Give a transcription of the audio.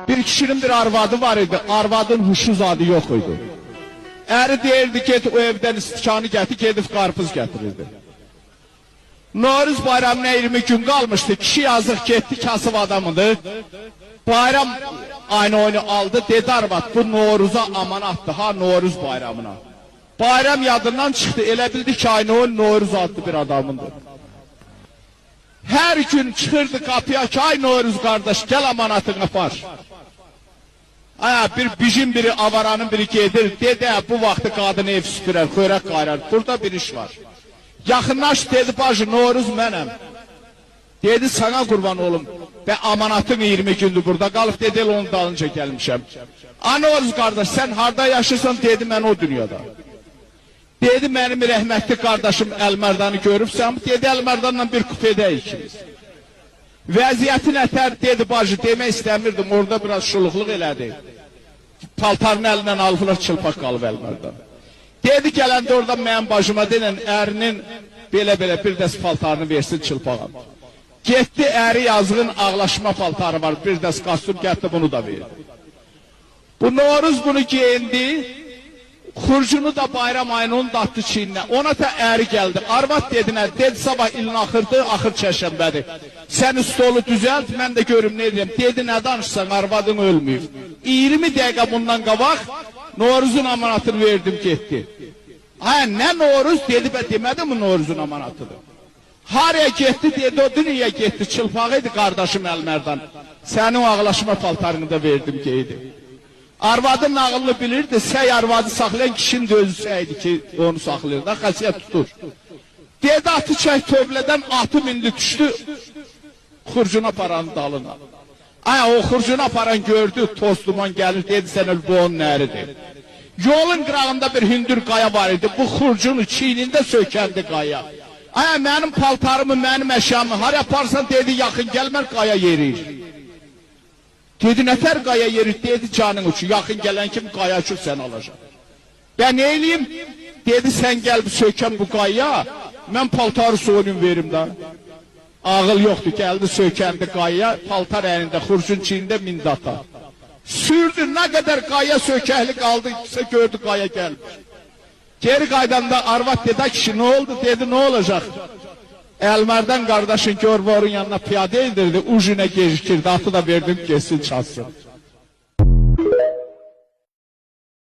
Bir kişinin bir arvadı var idi. Arvadın huşu zadı yok idi. Eri deyirdi get o evden istikanı getir, gedib qarpız getirirdi. Novruz bayramına 20 gün kalmıştı. Kişi yazık gitti, kasıb adamıdır. Bayram aynı oyunu aldı, dedi arvad bu Novruz'a amanattı ha, Novruz bayramına. Bayram yadından çıktı, elə bildi ki aynı oyun Novruz adlı bir adamındır. Her gün çıkırdı kapıya ki ay Novruz kardeş gel amanatını apar. Bir bijin biri avaranın biri gelir, dedi bu vakti kadını ev süpürər, xörək qayrar, burada bir iş var. Yaxınlaş dedi bacı Novruz mənəm. Dedi sana kurban oğlum, ben amanatın 20 gündür burada kalıp dedi onun dalınca gelmişim. Novruz kardeş sen harda yaşırsan dedi mən o dünyada. Dedi benim rəhmətli kardeşim Elmerdan'ı görübsən, dedi Elmerdan'la bir kupede ikimiz. Vəziyyəti nətər dedi bacı demək istəmirdim, orada biraz şuluqluq elədi. Paltarını əlindən aldılar, çılpaq qalıb Elmerdan. Dedi gələndə orada mənim bacıma denən ərinin belə-belə bir dəs paltarını versin çılpağa. Getdi əri yazığın ağlaşma paltarı var, bir dəs kastum getdi bunu da verdi. Bu Novruz bunu giyindi. Xurcunu da bayram ayının datdı çiğninə. Ona da əri gəldi. Arvad dedinə, dedi sabah ilin axırdı, axır çərşənbədir. Sən stolu düzəlt, mən də görüm ne deyəm. Dedi nə danışsan, arvadın ölməyib. 20 dəqiqə bundan qabaq Novruzun amanatını verdim getdi. Nə Novruz dedi və demədi mi Novruzun amanatıdır? Haraya getdi dedi, o dünyaya getdi. Çılpağı idi qardaşım Elmerdan. Sənin ağlaşma paltarını da verdim geydi. Arvadın nağılını bilirdi, səy arvadı saxlayan kişinin de özü səydi ki, onu saxlayır da, xəsiyyət tutur. Dedi atı çək tövlədən, atı mindi düşdü, xurcuna paranın dalına. O xurcuna paran gördü, toz duman gəlir, dedi sən öl bu onun nəridir. Yolun qırağında bir hündür qaya var idi, bu xurcunu çiynində sökəndi qaya. Mənim paltarımı, mənim əşyamı, har yaparsan dedi, yaxın gəlmər qaya yerir. Dedi nətər qaya yeri, dedi canın uçu, yaxın gələn kim qaya uçur sən alacaq. Ben ne eləyim? Dedi sən gəl sökən bu qayaya, mən paltarı soyunum verim da. Ağıl yoxdur, gəldi sökəndi qayaya, paltar əlində, xurcun çiyində mindata. Sürdü, nə qədər qaya sökəkli qaldı, gördü qaya gəlmiş. Geri qaydanda arvad dedi, kişi ne oldu? Dedi ne olacaq? Elmerdan kardeşin görvorun yanına piyade indirdi, ujine gecikirdi, atı da verdim kesin çalsın.